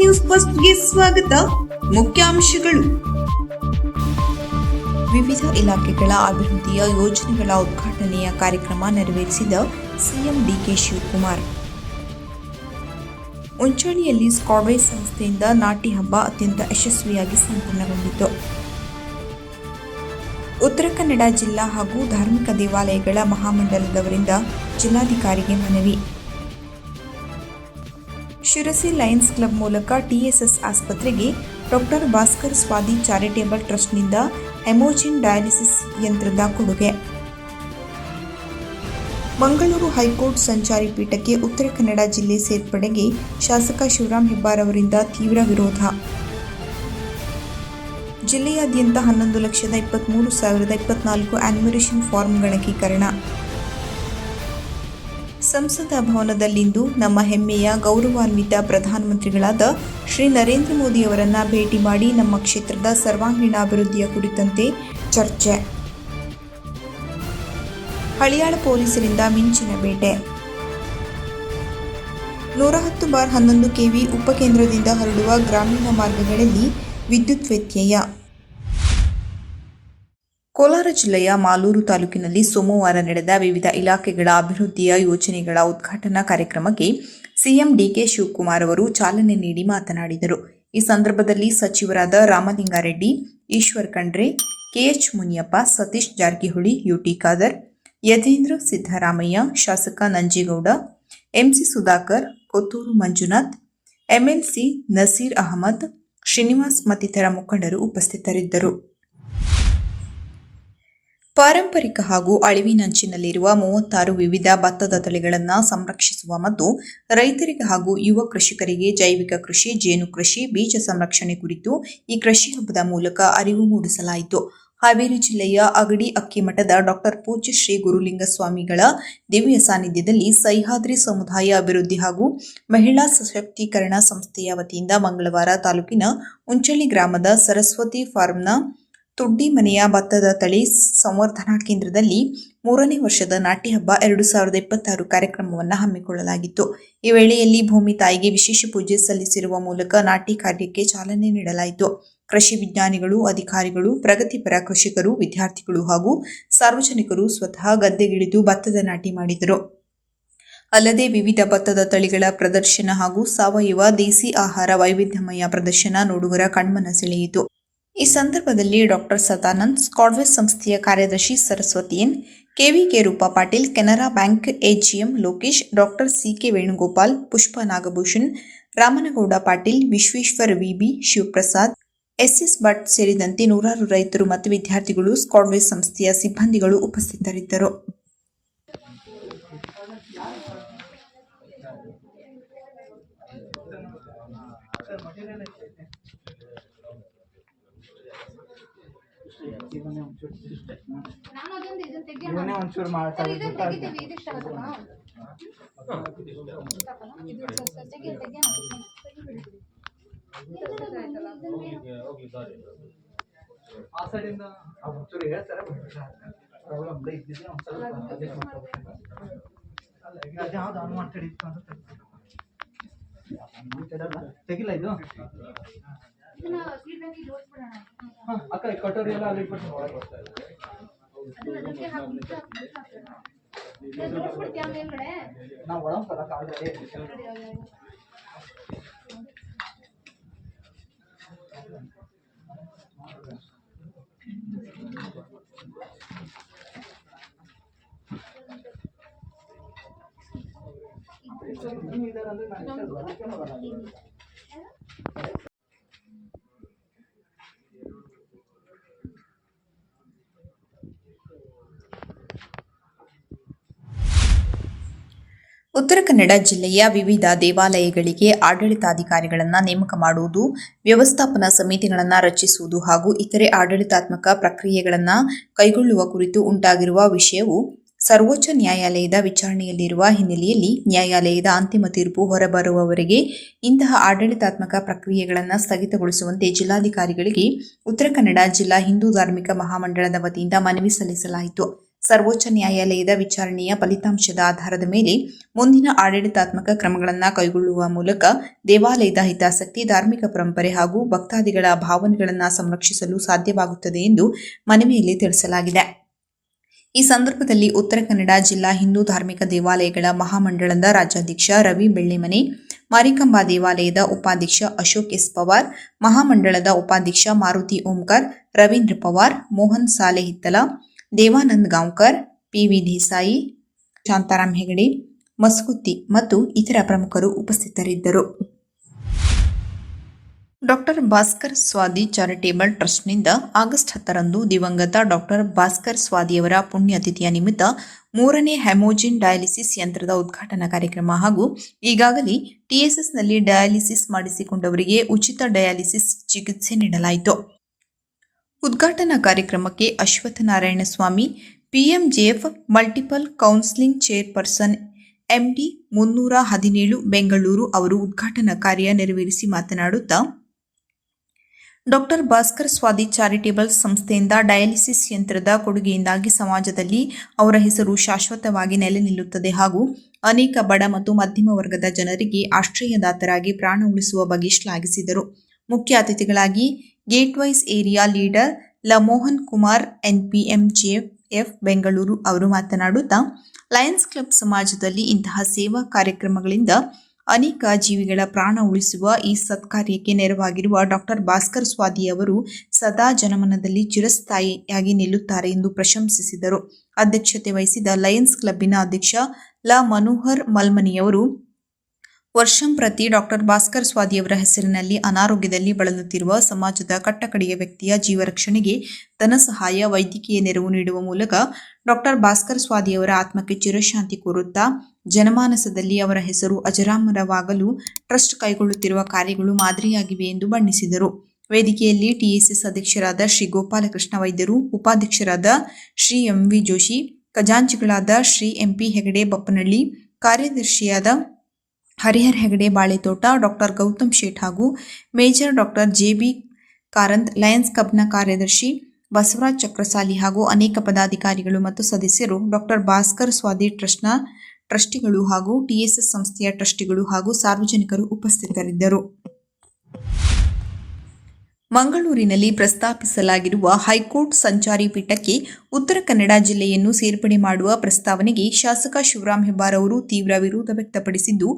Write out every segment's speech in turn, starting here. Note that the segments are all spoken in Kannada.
ನ್ಯೂಸ್ ಫಸ್ಟ್ಗೆ ಸ್ವಾಗತ. ಮುಖ್ಯಾಂಶಗಳು: ವಿವಿಧ ಇಲಾಖೆಗಳ ಅಭಿವೃದ್ಧಿಯ ಯೋಜನೆಗಳ ಉದ್ಘಾಟನೆಯ ಕಾರ್ಯಕ್ರಮ ನೆರವೇರಿಸಿದ ಸಿಎಂ ಡಿಕೆ ಶಿವಕುಮಾರ್. ಉಂಚಳ್ಳಿಯಲ್ಲಿ ಸ್ಕಾಡ್ವೇಸ್ ಸಂಸ್ಥೆಯಿಂದ ನಾಟಿ ಹಬ್ಬ ಅತ್ಯಂತ ಯಶಸ್ವಿಯಾಗಿ ಸಂಪನ್ನಗೊಂಡಿತು. ಉತ್ತರ ಕನ್ನಡ ಜಿಲ್ಲಾ ಹಾಗೂ ಧಾರ್ಮಿಕ ದೇವಾಲಯಗಳ ಮಹಾಮಂಡಲದವರಿಂದ ಜಿಲ್ಲಾಧಿಕಾರಿಗೆ ಮನವಿ. ಶಿರಸಿ ಲಯನ್ಸ್ ಕ್ಲಬ್ ಮೂಲಕ ಟಿಎಸ್ಎಸ್ ಆಸ್ಪತ್ರೆಗೆ doctor Bhaskar Swadi charitable ಟ್ರಸ್ಟ್ನಿಂದ ಹೆಮೋಜಿನ್ dialysis ಯಂತ್ರದ ಕೊಡುಗೆ. ಮಂಗಳೂರು ಹೈಕೋರ್ಟ್ ಸಂಚಾರಿ ಪೀಠಕ್ಕೆ ಉತ್ತರ ಕನ್ನಡ ಜಿಲ್ಲೆ ಸೇರ್ಪಡೆಗೆ ಶಾಸಕ ಶಿವರಾಂ ಹೆಬ್ಬಾರ್ ಅವರಿಂದ ತೀವ್ರ ವಿರೋಧ. ಜಿಲ್ಲೆಯಾದ್ಯಂತ 11,23,024 ಆನ್ಯುಮರೇಷನ್ ಫಾರ್ಮ್ ಗಣಕೀಕರಣ. ಸಂಸದ ಭವನದಲ್ಲಿಂದು ನಮ್ಮ ಹೆಮ್ಮೆಯ ಗೌರವಾನ್ವಿತ ಪ್ರಧಾನಮಂತ್ರಿಗಳಾದ ಶ್ರೀ ನರೇಂದ್ರ ಮೋದಿ ಅವರನ್ನ ಭೇಟಿ ಮಾಡಿ ನಮ್ಮ ಕ್ಷೇತ್ರದ ಸರ್ವಾಂಗೀಣ ಅಭಿವೃದ್ಧಿಯ ಕುರಿತಂತೆ ಚರ್ಚೆ. ಹಳಿಯಾಳ ಪೊಲೀಸರಿಂದ ಮಿಂಚಿನ ಬೇಟೆ. 110/11 ಕೆವಿ ಉಪಕೇಂದ್ರದಿಂದ ಹೊರಡುವ ಗ್ರಾಮೀಣ ಮಾರ್ಗಗಳಲ್ಲಿ ವಿದ್ಯುತ್ ವ್ಯತ್ಯಯ. ಕೋಲಾರ ಜಿಲ್ಲೆಯ ಮಾಲೂರು ತಾಲೂಕಿನಲ್ಲಿ ಸೋಮವಾರ ನಡೆದ ವಿವಿಧ ಇಲಾಖೆಗಳ ಅಭಿವೃದ್ಧಿಯ ಯೋಜನೆಗಳ ಉದ್ಘಾಟನಾ ಕಾರ್ಯಕ್ರಮಕ್ಕೆ ಸಿಎಂ ಡಿಕೆ ಶಿವಕುಮಾರ್ ಅವರು ಚಾಲನೆ ನೀಡಿ ಮಾತನಾಡಿದರು. ಈ ಸಂದರ್ಭದಲ್ಲಿ ಸಚಿವರಾದ ರಾಮಲಿಂಗಾರೆಡ್ಡಿ, ಈಶ್ವರ್ ಖಂಡ್ರೆ, ಕೆಎಚ್ ಮುನಿಯಪ್ಪ, ಸತೀಶ್ ಜಾರಕಿಹೊಳಿ, ಯುಟಿ ಖಾದರ್, ಯತೀಂದ್ರ ಸಿದ್ದರಾಮಯ್ಯ, ಶಾಸಕ ನಂಜೇಗೌಡ, ಎಂಸಿ ಸುಧಾಕರ್, ಕೊತ್ತೂರು ಮಂಜುನಾಥ್, ಎಂಎಲ್ಸಿ ನಸೀರ್ ಅಹಮದ್, ಶ್ರೀನಿವಾಸ್ ಮತ್ತಿತರ ಮುಖಂಡರು ಉಪಸ್ಥಿತರಿದ್ದರು. ಪಾರಂಪರಿಕ ಹಾಗೂ ಅಳಿವಿನಂಚಿನಲ್ಲಿರುವ 36 ವಿವಿಧ ಭತ್ತದ ತಳಿಗಳನ್ನು ಸಂರಕ್ಷಿಸುವ ಮತ್ತು ರೈತರಿಗೆ ಹಾಗೂ ಯುವ ಕೃಷಿಕರಿಗೆ ಜೈವಿಕ ಕೃಷಿ, ಜೇನು ಕೃಷಿ, ಬೀಜ ಸಂರಕ್ಷಣೆ ಕುರಿತು ಈ ಕೃಷಿ ಹಬ್ಬದ ಮೂಲಕ ಅರಿವು ಮೂಡಿಸಲಾಯಿತು. ಹಾವೇರಿ ಜಿಲ್ಲೆಯ ಅಗಡಿ ಅಕ್ಕಿಮಠದ ಡಾಕ್ಟರ್ ಪೂಜ್ಯ ಶ್ರೀ ಗುರುಲಿಂಗಸ್ವಾಮಿಗಳ ದಿವ್ಯ ಸಾನ್ನಿಧ್ಯದಲ್ಲಿ ಸಹ್ಯಾದ್ರಿ ಸಮುದಾಯ ಅಭಿವೃದ್ಧಿ ಹಾಗೂ ಮಹಿಳಾ ಸಶಕ್ತೀಕರಣ ಸಂಸ್ಥೆಯ ವತಿಯಿಂದ ಮಂಗಳವಾರ ತಾಲೂಕಿನ ಉಂಚಳ್ಳಿ ಗ್ರಾಮದ ಸರಸ್ವತಿ ಫಾರ್ಮ್ನ ತುಡ್ಡಿ ಮನೆಯ ಭತ್ತದ ತಳಿ ಸಂವರ್ಧನಾ ಕೇಂದ್ರದಲ್ಲಿ 3ನೇ ವರ್ಷದ ನಾಟಿ ಹಬ್ಬ 2026 ಕಾರ್ಯಕ್ರಮವನ್ನು ಹಮ್ಮಿಕೊಳ್ಳಲಾಗಿತ್ತು. ಈ ವೇಳೆಯಲ್ಲಿ ಭೂಮಿ ತಾಯಿಗೆ ವಿಶೇಷ ಪೂಜೆ ಸಲ್ಲಿಸಿರುವ ಮೂಲಕ ನಾಟಿ ಕಾರ್ಯಕ್ಕೆ ಚಾಲನೆ ನೀಡಲಾಯಿತು. ಕೃಷಿ ವಿಜ್ಞಾನಿಗಳು, ಅಧಿಕಾರಿಗಳು, ಪ್ರಗತಿಪರ ಕೃಷಿಕರು, ವಿದ್ಯಾರ್ಥಿಗಳು ಹಾಗೂ ಸಾರ್ವಜನಿಕರು ಸ್ವತಃ ಗದ್ದೆಗಿಳಿದು ಭತ್ತದ ನಾಟಿ ಮಾಡಿದರು. ಅಲ್ಲದೆ ವಿವಿಧ ಭತ್ತದ ತಳಿಗಳ ಪ್ರದರ್ಶನ ಹಾಗೂ ಸಾವಯವ ದೇಸಿ ಆಹಾರ ವೈವಿಧ್ಯಮಯ ಪ್ರದರ್ಶನ ನೋಡುಗರ ಕಣ್ಮನ ಸೆಳೆಯಿತು. ಈ ಸಂದರ್ಭದಲ್ಲಿ ಡಾಕ್ಟರ್ ಸದಾನಂದ್, ಸ್ಕಾಡ್ವೇಸ್ ಸಂಸ್ಥೆಯ ಕಾರ್ಯದರ್ಶಿ Saraswati N, KVK Roopa Patil, Canara bank AGM Lokesh, doctor CK Venugopal, Pushpa Nagabhushan, Ramanagouda Patil, Vishweshwar VB, Shivaprasad, SS Bhat ಸೇರಿದಂತೆ ನೂರಾರು ರೈತರು ಮತ್ತು ವಿದ್ಯಾರ್ಥಿಗಳು, ಸ್ಕಾಡ್ವೇಸ್ ಸಂಸ್ಥೆಯ ಸಿಬ್ಬಂದಿಗಳು ಉಪಸ್ಥಿತರಿದ್ದರು. ಒಂಚೂರು ಮಾಡ್ತಾರೆ ಆ ಸೈಡಿಂದ ಒಂಚೂರು ಹೇಳ್ತಾರೆ ಪ್ರಾಬ್ಲಮ್ ಇದ್ದಿದ್ದು ಒಂದ್ಸಲ ಯಾವ್ದು ಅನುಮಾನ ಇತ್ತು ಅಂತ ತೆಗಿಲ್ಲ ಇದು ಅಕ್ಕ ಕಟೋರಿ ಎಲ್ಲ ಅಲ್ಲಿ ಬಿಟ್ಟು ಒಳಗೆ ಬರ್ತಾ ಇದೆ. ನಾವು ಒಳಗೆ ಬರಕ್ಕೆ ಆಲ್ರೆಡಿ ಉತ್ತರ ಕನ್ನಡ ಜಿಲ್ಲೆಯ ವಿವಿಧ ದೇವಾಲಯಗಳಿಗೆ ಆಡಳಿತಾಧಿಕಾರಿಗಳನ್ನು ನೇಮಕ ಮಾಡುವುದು, ವ್ಯವಸ್ಥಾಪನಾ ಸಮಿತಿಗಳನ್ನು ರಚಿಸುವುದು ಹಾಗೂ ಇತರೆ ಆಡಳಿತಾತ್ಮಕ ಪ್ರಕ್ರಿಯೆಗಳನ್ನು ಕೈಗೊಳ್ಳುವ ಕುರಿತು ಉಂಟಾಗಿರುವ ವಿಷಯವು ಸರ್ವೋಚ್ಚ ನ್ಯಾಯಾಲಯದ ವಿಚಾರಣೆಯಲ್ಲಿರುವ ಹಿನ್ನೆಲೆಯಲ್ಲಿ ನ್ಯಾಯಾಲಯದ ಅಂತಿಮ ತೀರ್ಪು ಹೊರಬರುವವರೆಗೆ ಇಂತಹ ಆಡಳಿತಾತ್ಮಕ ಪ್ರಕ್ರಿಯೆಗಳನ್ನು ಸ್ಥಗಿತಗೊಳಿಸುವಂತೆ ಜಿಲ್ಲಾಧಿಕಾರಿಗಳಿಗೆ ಉತ್ತರ ಕನ್ನಡ ಜಿಲ್ಲಾ ಹಿಂದೂ ಧಾರ್ಮಿಕ ಮಹಾಮಂಡಳದ ವತಿಯಿಂದ ಮನವಿ ಸಲ್ಲಿಸಲಾಯಿತು. ಸರ್ವೋಚ್ಚ ನ್ಯಾಯಾಲಯದ ವಿಚಾರಣೆಯ ಫಲಿತಾಂಶದ ಆಧಾರದ ಮೇಲೆ ಮುಂದಿನ ಆಡಳಿತಾತ್ಮಕ ಕ್ರಮಗಳನ್ನು ಕೈಗೊಳ್ಳುವ ಮೂಲಕ ದೇವಾಲಯದ ಹಿತಾಸಕ್ತಿ, ಧಾರ್ಮಿಕ ಪರಂಪರೆ ಹಾಗೂ ಭಕ್ತಾದಿಗಳ ಭಾವನೆಗಳನ್ನು ಸಂರಕ್ಷಿಸಲು ಸಾಧ್ಯವಾಗುತ್ತದೆ ಎಂದು ಮನವಿಯಲ್ಲಿ ತಿಳಿಸಲಾಗಿದೆ. ಈ ಸಂದರ್ಭದಲ್ಲಿ ಉತ್ತರ ಕನ್ನಡ ಜಿಲ್ಲಾ ಹಿಂದೂ ಧಾರ್ಮಿಕ ದೇವಾಲಯಗಳ ಮಹಾಮಂಡಳದ ರಾಜ್ಯಾಧ್ಯಕ್ಷ ರವಿ ಬೆಳ್ಳಿಮನೆ, ಮಾರಿಕಾಂಬಾ ದೇವಾಲಯದ ಉಪಾಧ್ಯಕ್ಷ ಅಶೋಕ್ ಎಸ್ ಪವಾರ್, ಮಹಾಮಂಡಳದ ಉಪಾಧ್ಯಕ್ಷ ಮಾರುತಿ ಓಂಕಾರ್, ರವೀಂದ್ರ ಪವಾರ್, ಮೋಹನ್ ಸಾಲೆ ಹಿತ್ತಲ, ದೇವಾನಂದ್ ಗಾಂವ್ಕರ್, ಪಿವಿ ದೇಸಾಯಿ, ಶಾಂತಾರಾಮ್ ಹೆಗಡೆ, ಮಸ್ಕುತಿ ಮತ್ತು ಇತರ ಪ್ರಮುಖರು ಉಪಸ್ಥಿತರಿದ್ದರು. Doctor Bhaskar Swadi charitable ಟ್ರಸ್ಟ್ನಿಂದ August 10ರಂದು ದಿವಂಗತ ಡಾಕ್ಟರ್ ಭಾಸ್ಕರ್ ಸ್ವಾದಿಯವರ ಪುಣ್ಯತಿಥಿಯ ನಿಮಿತ್ತ 3ನೇ ಹೆಮೋಜಿನ್ ಡಯಾಲಿಸಿಸ್ ಯಂತ್ರದ ಉದ್ಘಾಟನಾ ಕಾರ್ಯಕ್ರಮ ಹಾಗೂ ಈಗಾಗಲೇ ಟಿಎಸ್ಎಸ್ನಲ್ಲಿ ಡಯಾಲಿಸಿಸ್ ಮಾಡಿಸಿಕೊಂಡವರಿಗೆ ಉಚಿತ ಡಯಾಲಿಸಿಸ್ ಚಿಕಿತ್ಸೆ ನೀಡಲಾಯಿತು. ಉದ್ಘಾಟನಾ ಕಾರ್ಯಕ್ರಮಕ್ಕೆ Ashwathnarayana Swamy, PMJF multiple counselling chairperson MD 317 Bengaluru ಅವರು ಉದ್ಘಾಟನಾ ಕಾರ್ಯ ನೆರವೇರಿಸಿ ಮಾತನಾಡುತ್ತಾ, ಡಾಕ್ಟರ್ ಭಾಸ್ಕರ್ ಸ್ವಾದಿ ಚಾರಿಟೇಬಲ್ ಸಂಸ್ಥೆಯಿಂದ ಡಯಾಲಿಸಿಸ್ ಯಂತ್ರದ ಕೊಡುಗೆಯಿಂದಾಗಿ ಸಮಾಜದಲ್ಲಿ ಅವರ ಹೆಸರು ಶಾಶ್ವತವಾಗಿ ನೆಲೆ ನಿಲ್ಲುತ್ತದೆ ಹಾಗೂ ಅನೇಕ ಬಡ ಮತ್ತು ಮಧ್ಯಮ ವರ್ಗದ ಜನರಿಗೆ ಆಶ್ರಯದಾತರಾಗಿ ಪ್ರಾಣ ಉಳಿಸುವ ಬಗ್ಗೆ ಶ್ಲಾಘಿಸಿದರು. ಮುಖ್ಯ ಅತಿಥಿಗಳಾಗಿ ಗೇಟ್ವೈಸ್ ಏರಿಯಾ ಲೀಡರ್ ಲಮೋಹನ್ ಕುಮಾರ್ ಎನ್ಪಿಎಂಜೆಎಫ್ ಬೆಂಗಳೂರು ಅವರು ಮಾತನಾಡುತ್ತಾ, ಲಯನ್ಸ್ ಕ್ಲಬ್ ಸಮಾಜದಲ್ಲಿ ಇಂತಹ ಸೇವಾ ಕಾರ್ಯಕ್ರಮಗಳಿಂದ ಅನೇಕ ಜೀವಿಗಳ ಪ್ರಾಣ ಉಳಿಸುವ ಈ ಸತ್ಕಾರ್ಯಕ್ಕೆ ನೆರವಾಗಿರುವ ಡಾಕ್ಟರ್ ಭಾಸ್ಕರ್ ಸ್ವಾದಿ ಅವರು ಸದಾ ಜನಮನದಲ್ಲಿ ಚಿರಸ್ಥಾಯಿಯಾಗಿ ನಿಲ್ಲುತ್ತಾರೆ ಎಂದು ಪ್ರಶಂಸಿಸಿದರು. ಅಧ್ಯಕ್ಷತೆ ವಹಿಸಿದ ಲಯನ್ಸ್ ಕ್ಲಬ್ಬಿನ ಅಧ್ಯಕ್ಷ ಲ ಮನೋಹರ್ ಮಲ್ಮನಿಯವರು ವರ್ಷಂಪ್ರತಿ ಡಾಕ್ಟರ್ ಭಾಸ್ಕರ್ ಸ್ವಾದಿಯವರ ಹೆಸರಿನಲ್ಲಿ ಅನಾರೋಗ್ಯದಲ್ಲಿ ಬಳಲುತ್ತಿರುವ ಸಮಾಜದ ಕಟ್ಟಕಡೆಯ ವ್ಯಕ್ತಿಯ ಜೀವರಕ್ಷಣೆಗೆ ಧನ ಸಹಾಯ, ವೈದ್ಯಕೀಯ ನೆರವು ನೀಡುವ ಮೂಲಕ ಡಾಕ್ಟರ್ ಭಾಸ್ಕರ್ ಸ್ವಾದಿಯವರ ಆತ್ಮಕ್ಕೆ ಚಿರಶಾಂತಿ ಕೋರುತ್ತಾ ಜನಮಾನಸದಲ್ಲಿ ಅವರ ಹೆಸರು ಅಜರಾಮರವಾಗಲು ಟ್ರಸ್ಟ್ ಕೈಗೊಳ್ಳುತ್ತಿರುವ ಕಾರ್ಯಗಳು ಮಾದರಿಯಾಗಿವೆ ಎಂದು ಬಣ್ಣಿಸಿದರು. ವೇದಿಕೆಯಲ್ಲಿ ಟಿಎಸ್ಎಸ್ ಅಧ್ಯಕ್ಷರಾದ ಶ್ರೀ ಗೋಪಾಲಕೃಷ್ಣ ವೈದ್ಯರು, ಉಪಾಧ್ಯಕ್ಷರಾದ ಶ್ರೀ ಎಂವಿ ಜೋಶಿ, ಖಜಾಂಚಿಗಳಾದ ಶ್ರೀ ಎಂಪಿ ಹೆಗಡೆ ಬಪ್ಪನಹಳ್ಳಿ, ಕಾರ್ಯದರ್ಶಿಯಾದ ಹರಿಹರ್ ಹೆಗಡೆ ಬಾಳೆತೋಟ, ಡಾಕ್ಟರ್ ಗೌತಮ್ ಶೇಟ್ ಹಾಗೂ major doctor J B Karanth, lions ಕ್ಲಬ್ನ ಕಾರ್ಯದರ್ಶಿ ಬಸವರಾಜ್ ಚಕ್ರಸಾಲಿ ಹಾಗೂ ಅನೇಕ ಪದಾಧಿಕಾರಿಗಳು ಮತ್ತು ಸದಸ್ಯರು ಡಾಕ್ಟರ್ ಭಾಸ್ಕರ್ ಸ್ವಾದಿ ಟ್ರಸ್ಟ್ನ ಟ್ರಸ್ಟಿಗಳು ಹಾಗೂ ಟಿಎಸ್ಎಸ್ ಸಂಸ್ಥೆಯ ಟ್ರಸ್ಟಿಗಳು ಹಾಗೂ ಸಾರ್ವಜನಿಕರು ಉಪಸ್ಥಿತರಿದ್ದರು. ಮಂಗಳೂರಿನಲ್ಲಿ ಪ್ರಸ್ತಾಪಿಸಲಾಗಿರುವ ಹೈಕೋರ್ಟ್ ಸಂಚಾರಿ ಪೀಠಕ್ಕೆ ಉತ್ತರ ಕನ್ನಡ ಜಿಲ್ಲೆಯನ್ನು ಸೇರ್ಪಡೆ ಮಾಡುವ ಪ್ರಸ್ತಾವನೆಗೆ ಶಾಸಕ ಶಿವರಾಂ ಹೆಬ್ಬಾರ್ ಅವರು ತೀವ್ರ ವಿರೋಧ ವ್ಯಕ್ತಪಡಿಸಿದ್ದು,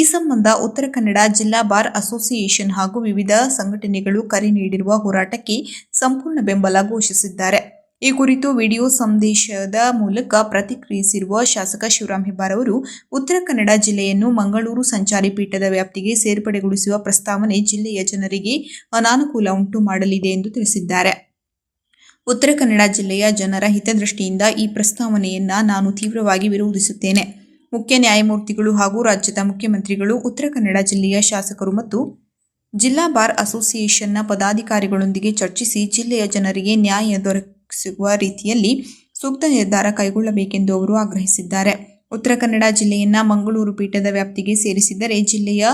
ಈ ಸಂಬಂಧ ಉತ್ತರ ಕನ್ನಡ ಜಿಲ್ಲಾ ಬಾರ್ ಅಸೋಸಿಯೇಷನ್ ಹಾಗೂ ವಿವಿಧ ಸಂಘಟನೆಗಳು ಕರೆ ನೀಡಿರುವ ಹೋರಾಟಕ್ಕೆ ಸಂಪೂರ್ಣ ಬೆಂಬಲ ಘೋಷಿಸಿದ್ದಾರೆ. ಈ ಕುರಿತು ವಿಡಿಯೋ ಸಂದೇಶದ ಮೂಲಕ ಪ್ರತಿಕ್ರಿಯಿಸಿರುವ ಶಾಸಕ ಶಿವರಾಂ ಹೆಬ್ಬಾರ್ ಅವರು, ಉತ್ತರ ಕನ್ನಡ ಜಿಲ್ಲೆಯನ್ನು ಮಂಗಳೂರು ಸಂಚಾರಿ ಪೀಠದ ವ್ಯಾಪ್ತಿಗೆ ಸೇರ್ಪಡೆಗೊಳಿಸುವ ಪ್ರಸ್ತಾವನೆ ಜಿಲ್ಲೆಯ ಜನರಿಗೆ ಅನಾನುಕೂಲ ಉಂಟು ಮಾಡಲಿದೆ ಎಂದು ತಿಳಿಸಿದ್ದಾರೆ. ಉತ್ತರ ಕನ್ನಡ ಜಿಲ್ಲೆಯ ಜನರ ಹಿತದೃಷ್ಟಿಯಿಂದ ಈ ಪ್ರಸ್ತಾವನೆಯನ್ನ ನಾನು ತೀವ್ರವಾಗಿ ವಿರೋಧಿಸುತ್ತೇನೆ. ಮುಖ್ಯ ನ್ಯಾಯಮೂರ್ತಿಗಳು ಹಾಗೂ ರಾಜ್ಯದ ಮುಖ್ಯಮಂತ್ರಿಗಳು, ಉತ್ತರ ಕನ್ನಡ ಜಿಲ್ಲೆಯ ಶಾಸಕರು ಮತ್ತು ಜಿಲ್ಲಾ ಬಾರ್ ಅಸೋಸಿಯೇಷನ್ನ ಪದಾಧಿಕಾರಿಗಳೊಂದಿಗೆ ಚರ್ಚಿಸಿ ಜಿಲ್ಲೆಯ ಜನರಿಗೆ ನ್ಯಾಯ ದೊರಕಿಸುವ ರೀತಿಯಲ್ಲಿ ಸೂಕ್ತ ನಿರ್ಧಾರ ಕೈಗೊಳ್ಳಬೇಕೆಂದು ಅವರು ಆಗ್ರಹಿಸಿದ್ದಾರೆ. ಉತ್ತರ ಕನ್ನಡ ಜಿಲ್ಲೆಯನ್ನ ಮಂಗಳೂರು ಪೀಠದ ವ್ಯಾಪ್ತಿಗೆ ಸೇರಿಸಿದರೆ ಜಿಲ್ಲೆಯ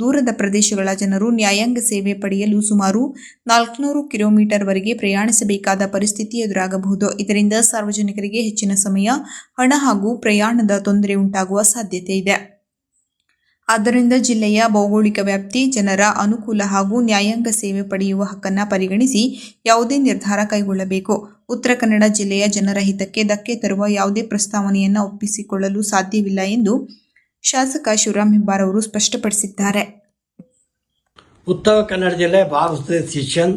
ದೂರದ ಪ್ರದೇಶಗಳ ಜನರು ನ್ಯಾಯಾಂಗ ಸೇವೆ ಪಡೆಯಲು ಸುಮಾರು 400 ಕಿಲೋಮೀಟರ್ವರೆಗೆ ಪ್ರಯಾಣಿಸಬೇಕಾದ ಪರಿಸ್ಥಿತಿ ಎದುರಾಗಬಹುದು. ಇದರಿಂದ ಸಾರ್ವಜನಿಕರಿಗೆ ಹೆಚ್ಚಿನ ಸಮಯ, ಹಣ ಹಾಗೂ ಪ್ರಯಾಣದ ತೊಂದರೆ ಉಂಟಾಗುವ ಸಾಧ್ಯತೆ ಇದೆ. ಆದ್ದರಿಂದ ಜಿಲ್ಲೆಯ ಭೌಗೋಳಿಕ ವ್ಯಾಪ್ತಿ, ಜನರ ಅನುಕೂಲ ಹಾಗೂ ನ್ಯಾಯಾಂಗ ಸೇವೆ ಪಡೆಯುವ ಹಕ್ಕನ್ನು ಪರಿಗಣಿಸಿ ಯಾವುದೇ ನಿರ್ಧಾರ ಕೈಗೊಳ್ಳಬೇಕು. ಉತ್ತರ ಕನ್ನಡ ಜಿಲ್ಲೆಯ ಜನರ ಹಿತಕ್ಕೆ ಧಕ್ಕೆ ತರುವ ಯಾವುದೇ ಪ್ರಸ್ತಾವನೆಯನ್ನು ಒಪ್ಪಿಸಿಕೊಳ್ಳಲು ಸಾಧ್ಯವಿಲ್ಲ ಎಂದು ಶಾಸಕ ಶಿವರಾಂ ಹೆಬ್ಬಾರ್ ಅವರು ಸ್ಪಷ್ಟಪಡಿಸಿದ್ದಾರೆ. ಉತ್ತರ ಕನ್ನಡ ಜಿಲ್ಲೆ ಬಾರ್ ಅಸೋಸಿಯೇಷನ್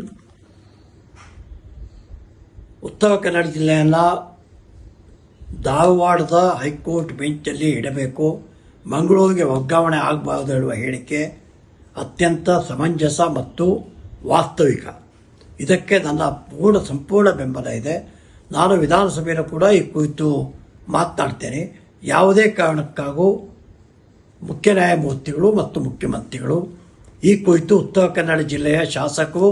ಉತ್ತರ ಕನ್ನಡ ಜಿಲ್ಲೆಯನ್ನು ಧಾರವಾಡದ ಹೈಕೋರ್ಟ್ ಬೆಂಚಲ್ಲಿ ಇಡಬೇಕು, ಮಂಗಳೂರಿಗೆ ವರ್ಗಾವಣೆ ಆಗಬಾರದು ಹೇಳುವ ಹೇಳಿಕೆ ಅತ್ಯಂತ ಸಮಂಜಸ ಮತ್ತು ವಾಸ್ತವಿಕ. ಇದಕ್ಕೆ ನನ್ನ ಸಂಪೂರ್ಣ ಬೆಂಬಲ ಇದೆ. ನಾನು ವಿಧಾನಸಭೆಯಲ್ಲೂ ಕೂಡ ಈ ಕುರಿತು ಮಾತನಾಡ್ತೇನೆ. ಯಾವುದೇ ಕಾರಣಕ್ಕಾಗೂ ಮುಖ್ಯ ನ್ಯಾಯಮೂರ್ತಿಗಳು ಮತ್ತು ಮುಖ್ಯಮಂತ್ರಿಗಳು ಈ ಕುರಿತು ಉತ್ತರ ಕನ್ನಡ ಜಿಲ್ಲೆಯ ಶಾಸಕರು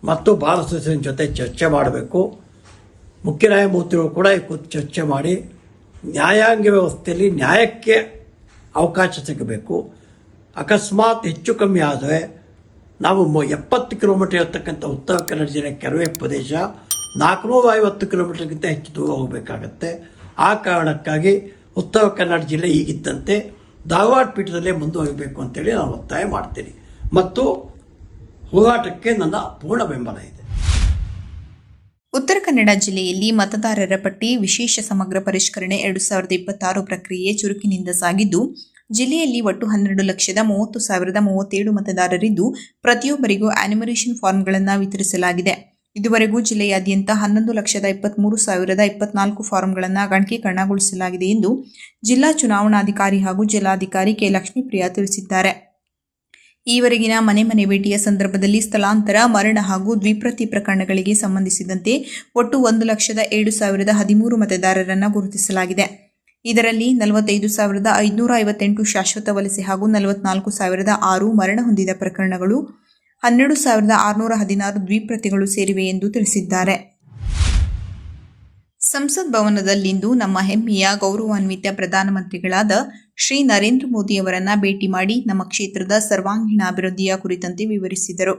ಮತ್ತು ಬಾರ್ ಅಸೋಸಿಯೇಷನ್ ಜೊತೆ ಚರ್ಚೆ ಮಾಡಬೇಕು. ಮುಖ್ಯ ನ್ಯಾಯಮೂರ್ತಿಗಳು ಕೂಡ ಈ ಕುರಿತು ಚರ್ಚೆ ಮಾಡಿ ನ್ಯಾಯಾಂಗ ವ್ಯವಸ್ಥೆಯಲ್ಲಿ ನ್ಯಾಯಕ್ಕೆ ಅವಕಾಶ ಸಿಗಬೇಕು. ಅಕಸ್ಮಾತ್ ಹೆಚ್ಚು ಕಮ್ಮಿ ಆದರೆ ನಾವು 70 ಕಿಲೋಮೀಟರ್ ಇರತಕ್ಕಂಥ ಉತ್ತರ ಕನ್ನಡ ಜಿಲ್ಲೆ ಕೆಲವೇ ಪ್ರದೇಶ 450 ಕಿಲೋಮೀಟರ್ಗಿಂತ ಹೆಚ್ಚು ದೂರ ಹೋಗಬೇಕಾಗತ್ತೆ. ಆ ಕಾರಣಕ್ಕಾಗಿ ಉತ್ತರ ಕನ್ನಡ ಜಿಲ್ಲೆ ಈಗಿದ್ದಂತೆ ಧಾರವಾಡ ಪೀಠದಲ್ಲೇ ಮುಂದುವರಿಬೇಕು ಅಂತೇಳಿ ನಾನು ಒತ್ತಾಯ ಮಾಡ್ತೀನಿ ಮತ್ತು ಹೋರಾಟಕ್ಕೆ ನನ್ನ ಪೂರ್ಣ ಬೆಂಬಲ ಇದೆ. ಉತ್ತರ ಕನ್ನಡ ಜಿಲ್ಲೆಯಲ್ಲಿ ಮತದಾರರ ಪಟ್ಟಿ ವಿಶೇಷ ಸಮಗ್ರ ಪರಿಷ್ಕರಣೆ 2026 ಪ್ರಕ್ರಿಯೆ ಚುರುಕಿನಿಂದ ಸಾಗಿದ್ದು, ಜಿಲ್ಲೆಯಲ್ಲಿ ಒಟ್ಟು 12,30,37 ಮತದಾರರಿದ್ದು, ಪ್ರತಿಯೊಬ್ಬರಿಗೂ ಆನ್ಯುಮರೇಷನ್ ಫಾರ್ಮ್ಗಳನ್ನು ವಿತರಿಸಲಾಗಿದೆ. ಇದುವರೆಗೂ ಜಿಲ್ಲೆಯಾದ್ಯಂತ 11,23,024 ಫಾರಂಗಳನ್ನು ಗಣಕೀಕರಣಗೊಳಿಸಲಾಗಿದೆ ಎಂದು ಜಿಲ್ಲಾ ಚುನಾವಣಾಧಿಕಾರಿ ಹಾಗೂ ಜಿಲ್ಲಾಧಿಕಾರಿ ಕೆ. ಲಕ್ಷ್ಮೀಪ್ರಿಯಾ ತಿಳಿಸಿದ್ದಾರೆ. ಈವರೆಗಿನ ಮನೆ ಭೇಟಿಯ ಸಂದರ್ಭದಲ್ಲಿ ಸ್ಥಳಾಂತರ, ಮರಣ ಹಾಗೂ ದ್ವಿಪ್ರತಿ ಪ್ರಕರಣಗಳಿಗೆ ಸಂಬಂಧಿಸಿದಂತೆ ಒಟ್ಟು 1,07,013 ಮತದಾರರನ್ನು ಗುರುತಿಸಲಾಗಿದೆ. ಇದರಲ್ಲಿ 45,558 ಶಾಶ್ವತ ವಲಸೆ ಹಾಗೂ 44,006 ಮರಣ ಹೊಂದಿದ ಪ್ರಕರಣಗಳು, 12,616 ದ್ವಿಪ್ರತಿಗಳು ಸೇರಿವೆ ಎಂದು ತಿಳಿಸಿದ್ದಾರೆ. ಸಂಸತ್ ಭವನದಲ್ಲಿಂದು ನಮ್ಮ ಹೆಮ್ಮೆಯ ಗೌರವಾನ್ವಿತ ಪ್ರಧಾನಮಂತ್ರಿಗಳಾದ ಶ್ರೀ ನರೇಂದ್ರ ಮೋದಿಯವರನ್ನ ಭೇಟಿ ಮಾಡಿ ನಮ್ಮ ಕ್ಷೇತ್ರದ ಸರ್ವಾಂಗೀಣ ಅಭಿವೃದ್ಧಿಯ ಕುರಿತಂತೆ ವಿವರಿಸಿದರು.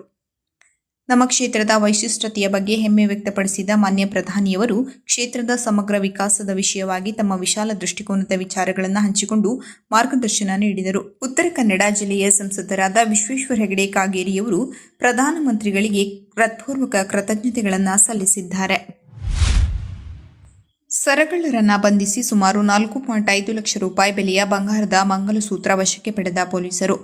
ನಮ್ಮ ಕ್ಷೇತ್ರದ ವೈಶಿಷ್ಟ್ಯತೆಯ ಬಗ್ಗೆ ಹೆಮ್ಮೆ ವ್ಯಕ್ತಪಡಿಸಿದ ಮಾನ್ಯ ಪ್ರಧಾನಿಯವರು ಕ್ಷೇತ್ರದ ಸಮಗ್ರ ವಿಕಾಸದ ವಿಷಯವಾಗಿ ತಮ್ಮ ವಿಶಾಲ ದೃಷ್ಟಿಕೋನದ ವಿಚಾರಗಳನ್ನು ಹಂಚಿಕೊಂಡು ಮಾರ್ಗದರ್ಶನ ನೀಡಿದರು. ಉತ್ತರ ಕನ್ನಡ ಜಿಲ್ಲೆಯ ಸಂಸದರಾದ ವಿಶ್ವೇಶ್ವರ ಹೆಗಡೆ ಕಾಗೇರಿಯವರು ಪ್ರಧಾನಮಂತ್ರಿಗಳಿಗೆ ಹೃತ್ಪೂರ್ವಕ ಕೃತಜ್ಞತೆಗಳನ್ನು ಸಲ್ಲಿಸಿದ್ದಾರೆ. ಸರಗಳ್ಳರನ್ನ ಬಂಧಿಸಿ ಸುಮಾರು 4.5 ಲಕ್ಷ ರೂಪಾಯಿ ಬೆಲೆಯ ಬಂಗಾರದ ಮಂಗಲಸೂತ್ರ ವಶಕ್ಕೆ ಪಡೆದ ಪೊಲೀಸರು.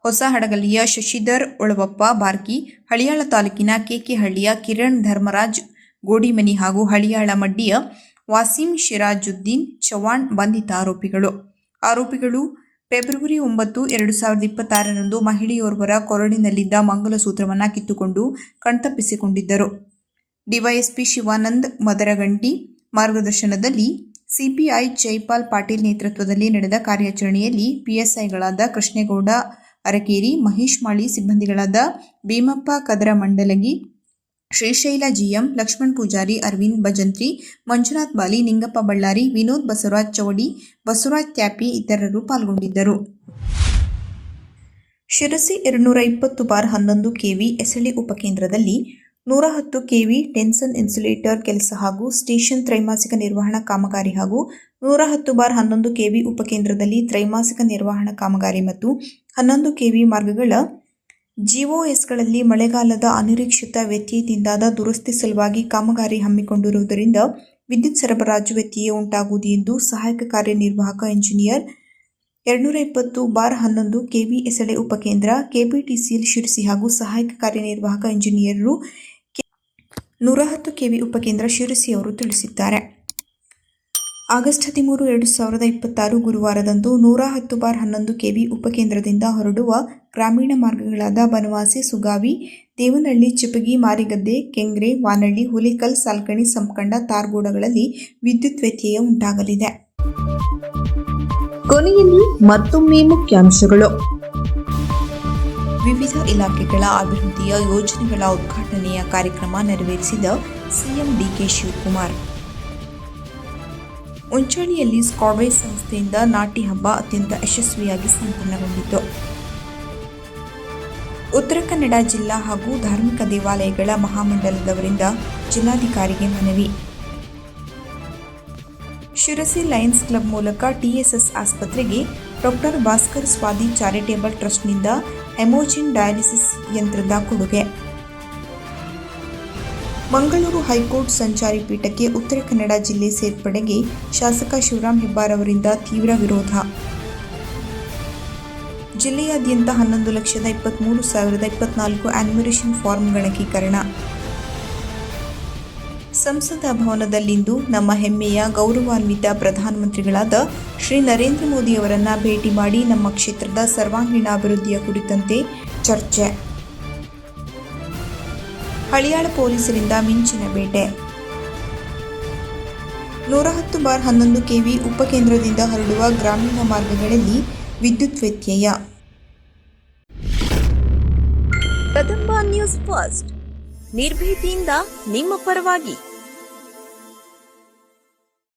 ಹೊಸ ಹಡಗಲಿಯ ಶಶಿಧರ್ ಒಳವಪ್ಪ ಬಾರ್ಕಿ, ಹಳಿಯಾಳ ತಾಲೂಕಿನ ಕೆಕೆಹಳ್ಳಿಯ ಕಿರಣ್ ಧರ್ಮರಾಜ್ ಗೋಡಿಮನಿ ಹಾಗೂ ಹಳಿಯಾಳ ಮಡ್ಡಿಯ ವಾಸೀಂ ಶಿರಾಜುದ್ದೀನ್ ಚವಾಣ್ ಬಂಧಿತ ಆರೋಪಿಗಳು ಫೆಬ್ರವರಿ 9, 2026ರಂದು ಮಹಿಳೆಯೋರ್ವರ ಕೊರಳಿನಲ್ಲಿದ್ದ ಮಂಗಲಸೂತ್ರವನ್ನು ಕಿತ್ತುಕೊಂಡು ಕಣ್ತಪ್ಪಿಸಿಕೊಂಡಿದ್ದರು. ಡಿವೈಎಸ್ಪಿ ಶಿವಾನಂದ್ ಮದರಗಂಟಿ ಮಾರ್ಗದರ್ಶನದಲ್ಲಿ ಸಿಪಿಐ ಜೈಪಾಲ್ ಪಾಟೀಲ್ ನೇತೃತ್ವದಲ್ಲಿ ನಡೆದ ಕಾರ್ಯಾಚರಣೆಯಲ್ಲಿ ಪಿಎಸ್ಐಗಳಾದ ಕೃಷ್ಣೇಗೌಡ ಅರಕೇರಿ, ಮಹೇಶ್ ಮಾಳಿ, ಸಿಬ್ಬಂದಿಗಳಾದ ಭೀಮಪ್ಪ ಕದರಮಂಡಲಗಿ, ಶ್ರೀಶೈಲ ಜಿಎಂ, ಲಕ್ಷ್ಮಣ್ ಪೂಜಾರಿ, ಅರವಿಂದ್ ಭಜಂತ್ರಿ, ಮಂಜುನಾಥ್ ಬಾಲಿ, ನಿಂಗಪ್ಪ ಬಳ್ಳಾರಿ, ವಿನೋದ್ ಬಸವರಾಜ್ ಚೌಡಿ, ಬಸವರಾಜ್ ತ್ಯಾಪಿ ಇತರರು ಪಾಲ್ಗೊಂಡಿದ್ದರು. ಶಿರಸಿ 220/11 ಕೆವಿ ಎಸಳೆ ಉಪಕೇಂದ್ರದಲ್ಲಿ 110 ಕೆವಿ ಟೆನ್ಸನ್ ಇನ್ಸುಲೇಟರ್ ಕೆಲಸ ಹಾಗೂ ಸ್ಟೇಷನ್ ತ್ರೈಮಾಸಿಕ ನಿರ್ವಹಣಾ ಕಾಮಗಾರಿ ಹಾಗೂ 110/11 ಕೆವಿ ಉಪಕೇಂದ್ರದಲ್ಲಿ ತ್ರೈಮಾಸಿಕ ನಿರ್ವಹಣಾ ಕಾಮಗಾರಿ ಮತ್ತು 11 ಕೆವಿ ಮಾರ್ಗಗಳ ಜಿಒಎಸ್ಗಳಲ್ಲಿ ಮಳೆಗಾಲದ ಅನಿರೀಕ್ಷಿತ ವ್ಯತ್ಯಯದಿಂದಾದ ದುರಸ್ತಿ ಸಲುವಾಗಿ ಕಾಮಗಾರಿ ಹಮ್ಮಿಕೊಂಡಿರುವುದರಿಂದ ವಿದ್ಯುತ್ ಸರಬರಾಜು ವ್ಯತ್ಯಯ ಉಂಟಾಗುವುದು ಎಂದು ಸಹಾಯಕ ಕಾರ್ಯನಿರ್ವಾಹಕ ಇಂಜಿನಿಯರ್ 220/11 ಕೆವಿ ಎಸಳೆ ಉಪಕೇಂದ್ರ ಕೆಪಿಟಿಸಿಎಲ್ ಶಿರಸಿ ಹಾಗೂ ಸಹಾಯಕ ಕಾರ್ಯನಿರ್ವಾಹಕ ಇಂಜಿನಿಯರ್ರು 110 ಕೆವಿ ಉಪಕೇಂದ್ರ ಶಿರಸಿ ಅವರು ತಿಳಿಸಿದ್ದಾರೆ. ಆಗಸ್ಟ್ 13, 2026 ಗುರುವಾರದಂದು 110/11 ಕೆವಿ ಉಪಕೇಂದ್ರದಿಂದ ಹೊರಡುವ ಗ್ರಾಮೀಣ ಮಾರ್ಗಗಳಾದ ಬನವಾಸಿ, ಸುಗಾವಿ, ದೇವನಹಳ್ಳಿ, ಚಿಪಗಿ, ಮಾರಿಗದ್ದೆ, ಕೆಂಗ್ರೆ, ವಾನಹಳ್ಳಿ, ಹುಲಿಕಲ್, ಸಾಲ್ಕಣಿ, ಸಂಪಕಂಡ, ತಾರ್ಗೋಡಗಳಲ್ಲಿ ವಿದ್ಯುತ್ ವ್ಯತ್ಯಯ ಉಂಟಾಗಲಿದೆ. ಕೊನೆಯಲ್ಲಿ ಮತ್ತೊಮ್ಮೆ ಮುಖ್ಯಾಂಶಗಳು. ವಿವಿಧ ಇಲಾಖೆಗಳ ಅಭಿವೃದ್ಧಿಯ ಯೋಜನೆಗಳ ಉದ್ಘಾಟನೆಯ ಕಾರ್ಯಕ್ರಮ ನೆರವೇರಿಸಿದ ಸಿಎಂ ಡಿಕೆ ಶಿವಕುಮಾರ್. ಉಂಚಳ್ಳಿಯಲ್ಲಿ ಸ್ಕಾಡ್ವೇಸ್ ಸಂಸ್ಥೆಯಿಂದ ನಾಟಿ ಹಬ್ಬ ಅತ್ಯಂತ ಯಶಸ್ವಿಯಾಗಿ ಸಂಪನ್ನಗೊಂಡಿತು. ಉತ್ತರ ಕನ್ನಡ ಜಿಲ್ಲಾ ಹಾಗೂ ಧಾರ್ಮಿಕ ದೇವಾಲಯಗಳ ಮಹಾಮಂಡಲದವರಿಂದ ಜಿಲ್ಲಾಧಿಕಾರಿಗೆ ಮನವಿ. ಶಿರಸಿ ಲಯನ್ಸ್ ಕ್ಲಬ್ ಮೂಲಕ ಟಿಎಸ್ಎಸ್ ಆಸ್ಪತ್ರೆಗೆ doctor Bhaskar Swadi charitable ಟ್ರಸ್ಟ್ನಿಂದ ಹೆಮೋಜಿನ್ dialysis ಯಂತ್ರದ ಕೊಡುಗೆ. ಮಂಗಳೂರು ಹೈಕೋರ್ಟ್ ಸಂಚಾರಿ ಪೀಠಕ್ಕೆ ಉತ್ತರ ಕನ್ನಡ ಜಿಲ್ಲೆ ಸೇರ್ಪಡೆಗೆ ಶಾಸಕ ಶಿವರಾಂ ಹೆಬ್ಬಾರ್ ಅವರಿಂದ ತೀವ್ರ ವಿರೋಧ. ಜಿಲ್ಲೆಯಾದ್ಯಂತ 11,23,024 ಆನ್ಯುಮರೇಷನ್ ಫಾರ್ಮ್ ಗಣಕೀಕರಣ. ಸಂಸದ ಭವನದಲ್ಲಿಂದು ನಮ್ಮ ಹೆಮ್ಮೆಯ ಗೌರವಾನ್ವಿತ ಪ್ರಧಾನಮಂತ್ರಿಗಳಾದ ಶ್ರೀ ನರೇಂದ್ರ ಮೋದಿಯವರನ್ನ ಭೇಟಿ ಮಾಡಿ ನಮ್ಮ ಕ್ಷೇತ್ರದ ಸರ್ವಾಂಗೀಣ ಅಭಿವೃದ್ಧಿಯ ಕುರಿತಂತೆ ಚರ್ಚೆ. ಹಳಿಯಾಳ ಪೊಲೀಸರಿಂದ ಮಿಂಚಿನ ಬೇಟೆ. 110/11 ಕೆವಿ ಉಪಕೇಂದ್ರದಿಂದ ಹೊರಡುವ ಗ್ರಾಮೀಣ ಮಾರ್ಗಗಳಲ್ಲಿ ವಿದ್ಯುತ್ ವ್ಯತ್ಯಯ. ಕದಂಬ ನ್ಯೂಸ್ ಫಸ್ಟ್, ನಿರ್ಭೀತಿಯಿಂದ ನಿಮ್ಮ ಪರವಾಗಿ.